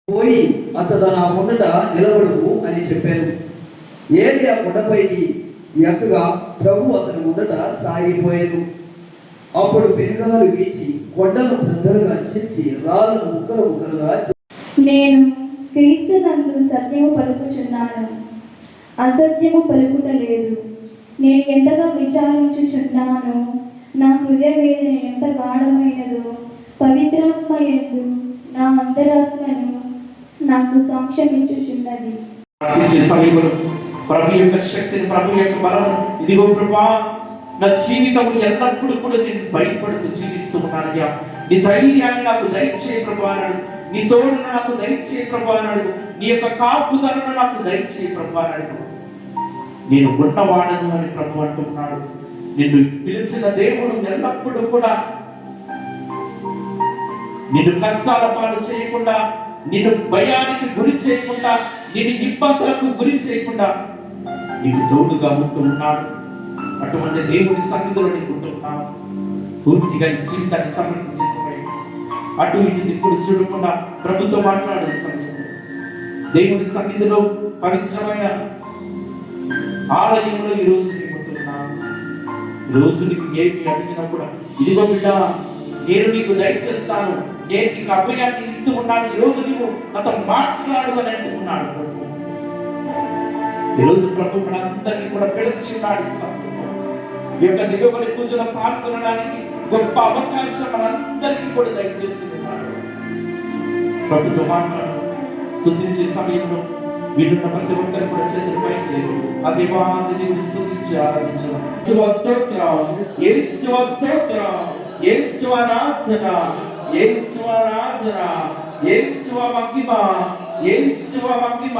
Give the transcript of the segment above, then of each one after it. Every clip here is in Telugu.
పోయి అతడు నా ముందట నిలబడుకు అని చెప్పాను. ఏలియా కొండపైకి ఎక్కగా ప్రభు అతని ముందట సాగిపోయాను. అప్పుడు పెనుగాలు వీచి కొండను బ్రద్దలుగా చేసి రాళ్ళను ముక్కలు ముక్కలుగా నేను క్రీస్తునందు సత్యము పలుకుచున్నాను, అసత్యము పలుకుట లేదు. నేను ఎంతగా విచారించుచున్నాను, నా హృదయ వేదన ఎంత గాఢమైనదో. పవిత్రాత్మ యందు నా అంతరాత్మను నాకు సాక్ష్యం ఇచ్చుచున్నది. ప్రభు యొక్క శక్తిని, ప్రభు యొక్క బలం, ఇదిగో ప్రభా నా జీవితం ఎల్లప్పుడూ కూడా నేను భయపడుతూ జీవిస్తూ ఉన్నానయ్యా. నీ ధైర్యాన్ని నాకు దయచేయ ప్రభు అన్నాడు, నీ తోడును నాకు దయచేయ ప్రభు అన్నాడు, నీ యొక్క కాపుదలను నాకు దయచేయ ప్రభు అన్నాడు. నేను ఉన్నవాడను అని ప్రభు అంటున్నాడు. నిన్ను పిలిచిన దేవుడు ఎల్లప్పుడూ కూడా నిన్ను కష్టాల పాలు చేయకుండా, నిన్ను భయానికి గురి చేయకుండా, నిన్ను ఇబ్బందులకు గురి చేయకుండా నీకు తోడుగా ఉంటూ ఉన్నాడు. అటువంటి దేవుని సన్నిధిలో నీకు ఉంటున్నావు. పూర్తిగా ఈ జీవితాన్ని సమర్పించేసాయి. అటు ఇటు దిక్కులు చూడకుండా ప్రభుతో మాట్లాడే సమయంలో దేవుని సన్నిధిలో పవిత్రమైన ఆలయంలో ఈ రోజు నీకు ఉంటున్నావు. ఈ రోజు నీకు ఏమి అడిగినా కూడా ఇదిగో బిడ్డ, నేను నీకు దయచేస్తాను, నేను నీకు అభయాన్ని ఇస్తూ ఉన్నాను, ఈ రోజు నీవు నాతో మాట్లాడు అని అంటున్నాడు ప్రభు. ఈరోజు ప్రభు మనందరినీ కూడా పిలిచి ఉన్నాడు. ఈ సమయంలో ఈ యొక్క దివ్యబలి పూజలో పాల్గొనడానికి గొప్ప అవకాశం మనందరికీ కూడా దయచేసి ఉన్నాడు. ప్రభుతో మాట్లాడు. స్తుతించే సమయంలో వీడున్న ప్రతి ఒక్కరు కూడా చేతులు పైకి లేదు. ఆ దేవాది దేవుని స్తుతించి ఆరాధించడం. స్తోత్రం, యేసు స్తోత్రం, యేసు ఆరాధన, యేసు ఆరాధన, యేసు మహిమ, యేసు మహిమ,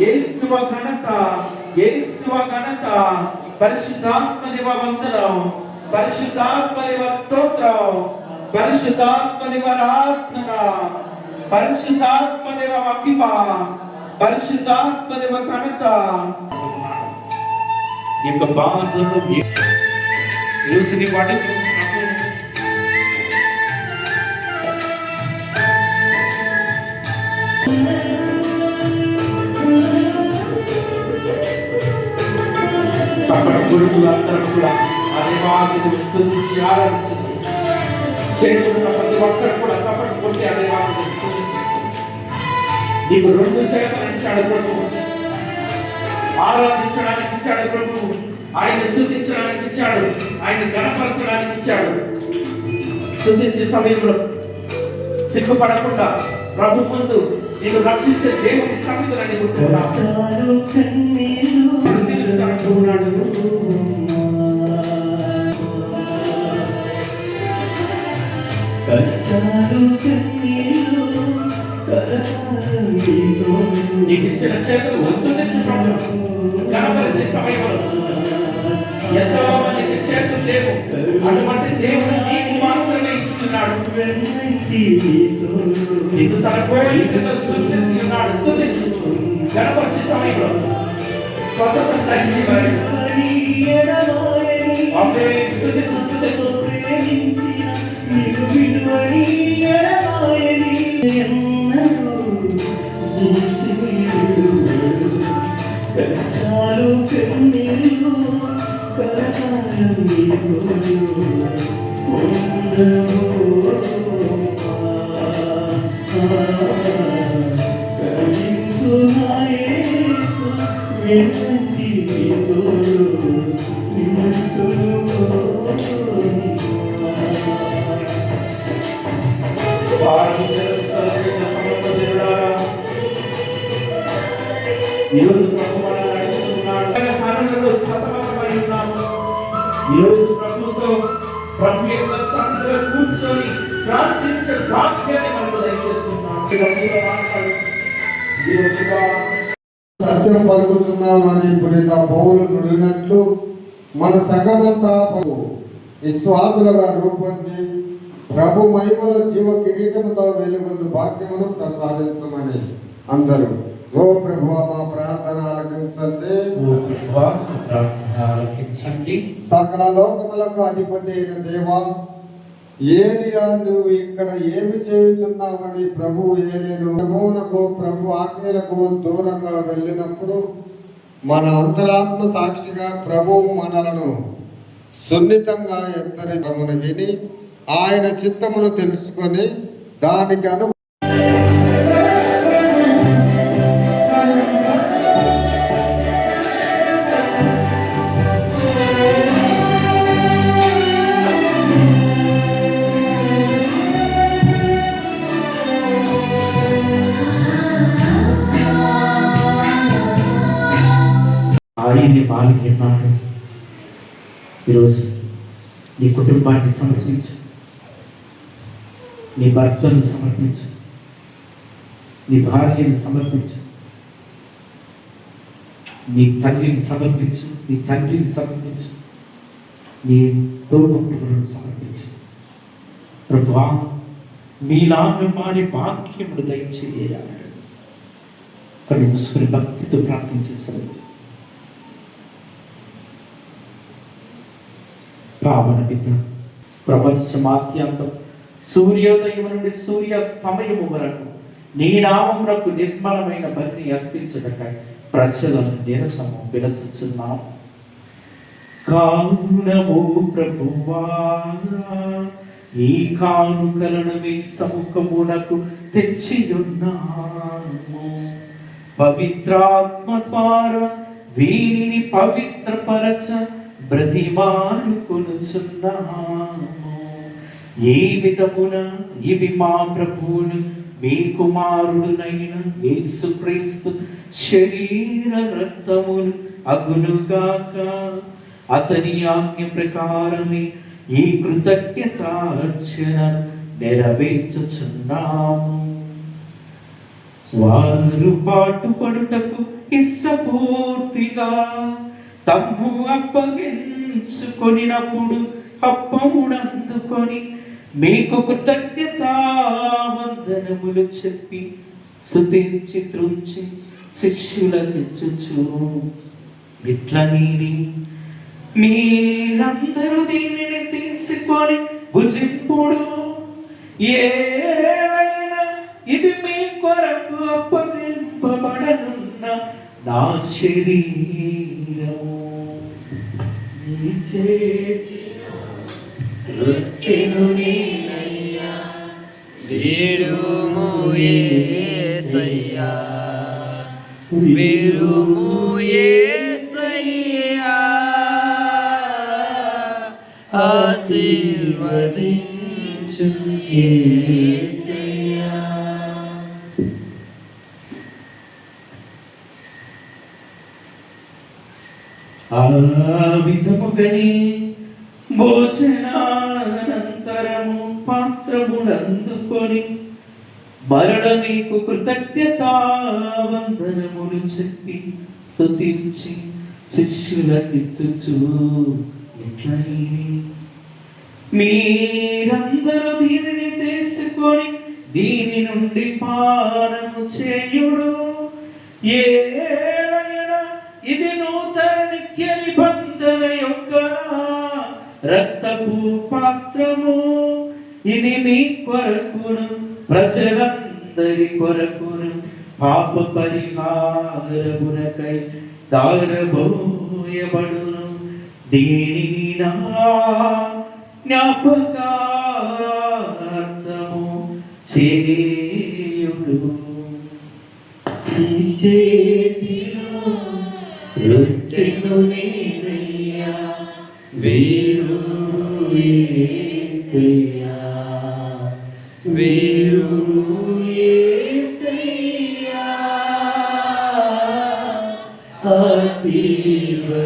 యేసు ఘనత, యేసు ఘనత. పరిశుద్ధాత్మ దేవ వందనం, పరిశుద్ధాత్మ దేవ స్తోత్రం, పరిశుద్ధాత్మ దేవ ఆరాధన, పరిశుద్ధాత్మ దేవ మహిమ, పరిశుద్ధాత్మ దేవ ఘనత. ఈ యొక్క బాధలు ఈరోజు నీ వాటికి అందరూ కూడా అదే వాటిని స్తుతించి ఆరాధించండి. చేతులున్న ప్రతి ఒక్కరు కూడా చప్పట్లు కొట్టి అదే వాటిని స్తుతించండి. నీకు రెండు చేతులు ఇచ్చాడు ప్రభు, ఆరాధించడానికి ఇచ్చాడు ప్రభు, ఆయన స్తుతించడానికి ఇచ్చాడు, ఆయన గణపరచడానికి ఇచ్చాడు. స్తుతించే సమయంలో సిగ్గుపడకుండా ప్రభు ముందు నేను రక్షించే దేవుని సన్నిధిలో నీకు చూడాడు. నీకు ఇచ్చిన చేతులు వస్తుంది కనపరిచే సమయంలో ఎంతో మందికి చేతులు లేవు. అటువంటి దేవుడు నీకు మాత్రమే ఇస్తున్నాడు. నీకు తన కోరికతో సృష్టించి ఉన్నాడు. స్తుతించు. కనపరిచే సమయంలో స్వతంత్రం ధరించి స్తుతించు, స్తుతించు. ఈరోజు ప్రభు మనల్ని అడుగుతున్నాడు. ఆనందంలో సతమతమై ఉన్నాము. ఈరోజు ప్రభుతో ప్రభు యొక్క సన్నిధిలో కూర్చొని ప్రార్థించే భాగ్యాన్ని మనకు దయచేస్తున్నాడు. సత్యం పలుకుతున్నామని పునీత పౌలు నుడినట్లు మన సంఘమంతా విశ్వాసులుగా రూపొంది ప్రభు మహిమలో జీవ కిరీటముతో వెలుగొందు భాగ్యమును ప్రసాదించమని అందరూ. ఓ ప్రభువా మా ప్రార్థన ఆలకించండి. సకల లోకములకు అధిపతి అయిన దేవా, ఏలియా, నువ్వు ఇక్కడ ఏమి చేయుచున్నావని ప్రభువు ఏలేను ప్రభువునకు ప్రభు ఆజ్ఞలకు దూరంగా వెళ్ళినప్పుడు మన అంతరాత్మ సాక్షిగా ప్రభువు మనలను సున్నితంగా హెచ్చరించమును విని ఆయన చిత్తమును తెలుసుకొని దానికి ఆయన్ని బాలిని అన్నాడు. ఈరోజు నీ కుటుంబాన్ని సమర్పించు, నీ భర్తను సమర్పించు, నీ భార్యను సమర్పించు, నీ తల్లిని సమర్పించు, నీ తండ్రిని సమర్పించు, నీ తోబుట్టువులను సమర్పించు. ప్రభువా, మీ నామం మారి భాగ్యములు దయచేయాలి. కళ్ళు మూసుకుని భక్తితో ప్రార్థన చేశారు. పావన పిత, ప్రపంచమాద్యంతం సూర్యోదయం నుండి సూర్యాస్తమయము వరకు నీ నామమునకు నిర్మలమైన బలిని అర్పించటకై ప్రజలను నిరతము పిలుచుచున్నాము. కావునము ప్రభువా, ఈ కానుకలను మీ సముఖమునకు తెచ్చియున్నాము. పవిత్రాత్మ ద్వారా వీరిని పవిత్రపరచ బ్రతిమాలుకొనుచున్నాము. ఏ విధమున ఇవి మా ప్రభువును మీ కుమారుడునైన యేసుక్రీస్తు శరీర రక్తములు అగునుగాక. అతని ఆజ్ఞ ప్రకారమే ఈ కృతజ్ఞతార్చనను నెరవేర్చుచున్నాము. వారు పాటుపడుటకు ఇష్టపూర్తిగా తమ్ము అప్పగించుకొనినప్పుడు అప్పమునందుకొని మీకు కృతజ్ఞతావందనములు చెప్పి స్తుతించి త్రుంచి శిష్యులకిచ్చుచు ఇట్లని, మీరందరూ దీనిని తీసుకొని భుజింపుడు. ఏలైనా ఇది మీ కొరకు అప్పగింపబడనున్న నా శరీరము. నీ చేతిలో రొట్టెను నేనయ్యా, వీడుము యేసయ్యా, వీడుము యేసయ్యా, ఆశీర్వదించు యేసయ్యా. ఆ విధముగని భోజనానంతరము పాత్రమునందుకొని మరణ మీకు కృతజ్ఞతావందనములు చెప్పి స్తుతించి శిష్యులకిచ్చుచు ఇట్లని, మీరందరూ దీనిని తీసుకొని దీని నుండి పానము చేయుడు. ఏలైనా ఇది నూతన నిత్య నిబంధన యొక్క రక్తపు పాత్రము. ఇది మీ కొరకును ప్రజలందరి కొరకును పాప పరిహారమునకై దారబోయబడును. దీనిని నా జ్ఞాపకార్థము చేయుడు. ఈ చేతిలో రొట్టెను నేనయ్యా, వీరు యేసయ్యా, వీరు యేసయ్యా,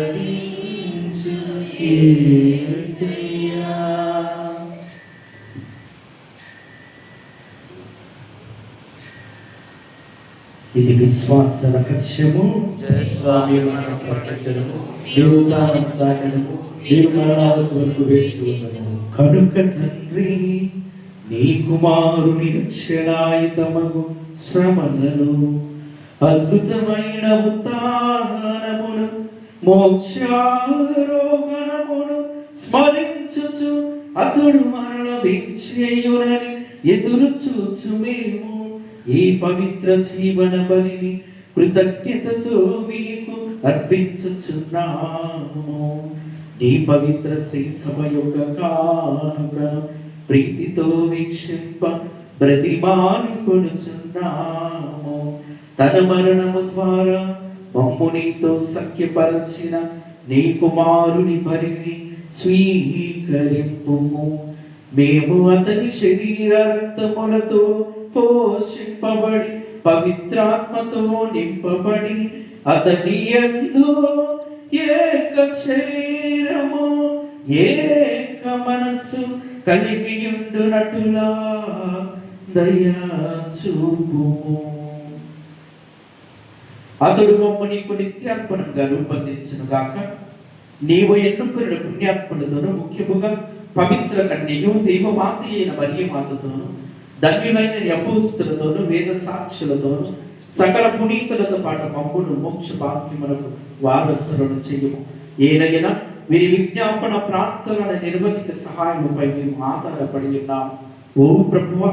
ఆశీర్వదించు యేసయ్యా. ఇది విశ్వాస రహస్యము. స్వామి ప్రకటించడము, మీరు మరణాల వరకు వేచి ఉండము. కనుక తండ్రి, నీ కుమారుని రక్షణాయుతమగు శ్రమలను, అద్భుతమైన ఉత్థానమును, మోక్షారోహణమును స్మరించుచు అతడు మరల విచ్చేయునని ఎదురు చూచు మేము ఈ పవిత్ర జీవన బలిని కృతజ్ఞతతో మీకు అర్పించుచున్నాము. నీ పవిత్ర శ్రీ సభ యొక్క కానుక ప్రీతితో వీక్షింప బ్రతిమాని కొనుచున్నాము. తన మరణము ద్వారా మమ్ము నీతో సఖ్యపరచిన నీ కుమారుని బలిని స్వీకరింపుము. మేము అతని శరీర రక్తములతో పోషింపబడి పవిత్రాత్మతో నింపబడి అతని యందు ఏక శరీరము ఏక మనస్సు కలిగియుండునటులా దయా చూపుము. అతడు మమ్మ నీకు నిత్యార్పణంగా రూపొందించును గాక. నీవు ఎన్నుకున్న పుణ్యాత్ములతోనూ ముఖ్యముగా పవిత్ర కన్యయు దేవమాత అయిన మరియమాతతోనూ ధన్యులైన అపోస్తులతోనూ వేద సాక్షులతోనూ సకల పునీతులతో పాటు మమ్మును మోక్ష భాగ్యములకు వారసులను చెయ్యము. ఏదైనా వీరి విజ్ఞాపన ప్రార్థనల నిర్వధిక సహాయముపై మేము ఆధారపడి ఉన్నాము. ఓ ప్రభువా,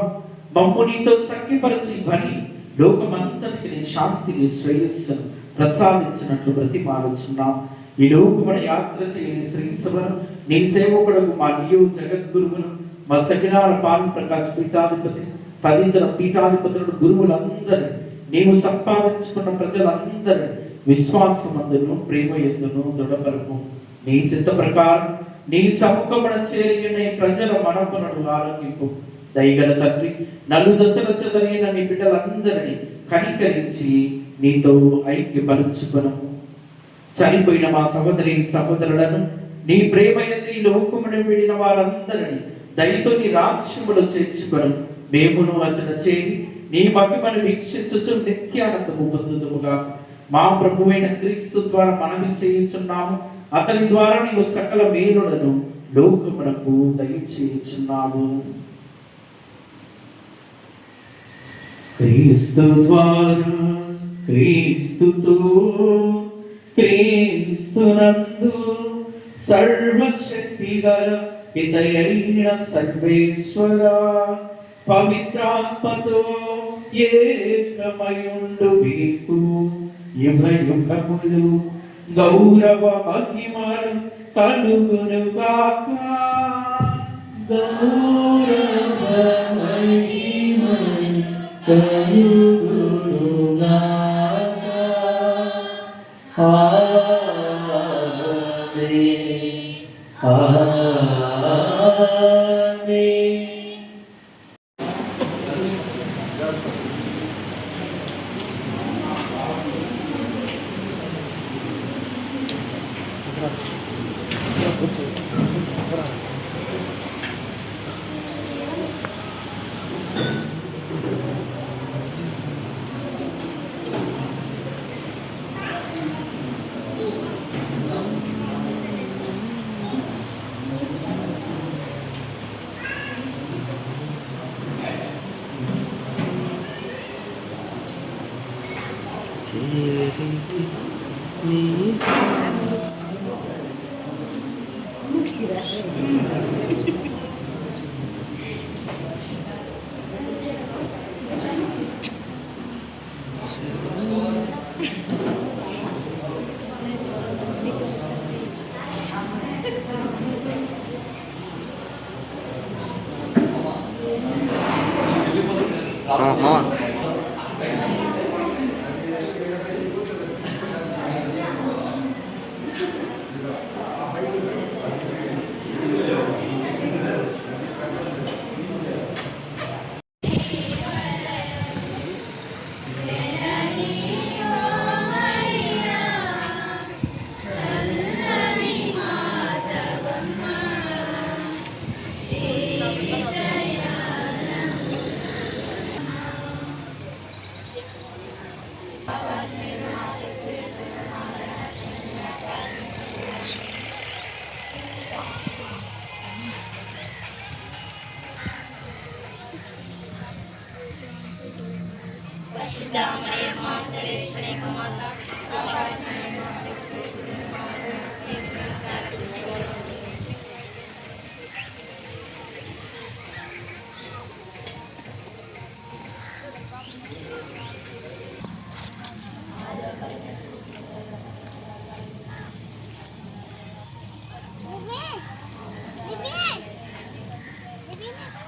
మమ్ము నీతో సఖ్యపరిచి బలి లోకమంతటికి నీ శాంతిని శ్రేయస్సును ప్రసాదించినట్లు బ్రతిమాలుచున్నాం. ఈ లోకమున యాత్ర చేయని శ్రీ సభను నీ సేవకుడుకు మా నీయు జగద్గురువును మా సకినాల పాలు ప్రకాశ్ పీఠాధిపతి తదితర పీఠాధిపతులను గురువులందరినీ నీవు సంపాదించుకున్న ప్రజలందరినీ విశ్వాసమందును ప్రేమ ఎందును దృఢపరుపు. నీ చిత్త ప్రకారం నీ సముఖమున చేరిన ఈ ప్రజల మనపులను ఆరోగ్యపు. దయగల తండ్రి, నలుదశల చెదరైన నీ బిడ్డలందరినీ కనికరించి నీతో ఐక్యపరుచుకొనము. చనిపోయిన మా సహోదరి సహోదరులను నీ ప్రేమ యందు ఈ లోకమును విడిన వారందరినీ దయతో నీ రాజ్యములో చేర్చుకొను. మేమును వచన చేరి నీ మహిమను వీక్షించుచు నిత్యానందము పొందుదుముగా. మా ప్రభువైన క్రీస్తు ద్వారా మనవి చేయుచున్నాము. అతని ద్వారా నీవు సకల మేలులను లోకమునకు దయచేయుచున్నావు. క్రీస్తు ద్వారా క్రీస్తుతో క్రీస్తునందు సర్వశక్తి గల పితయైన సర్వేశ్వర పవిత్రాత్మతో ఏకమయుండు మీకు యుగయుగములు గౌరవ మహిమలు కలుగునుగాక. గౌరవ మహిమలు కలుగునుగాక. ఆమేన్. ఆమేన్. Amen.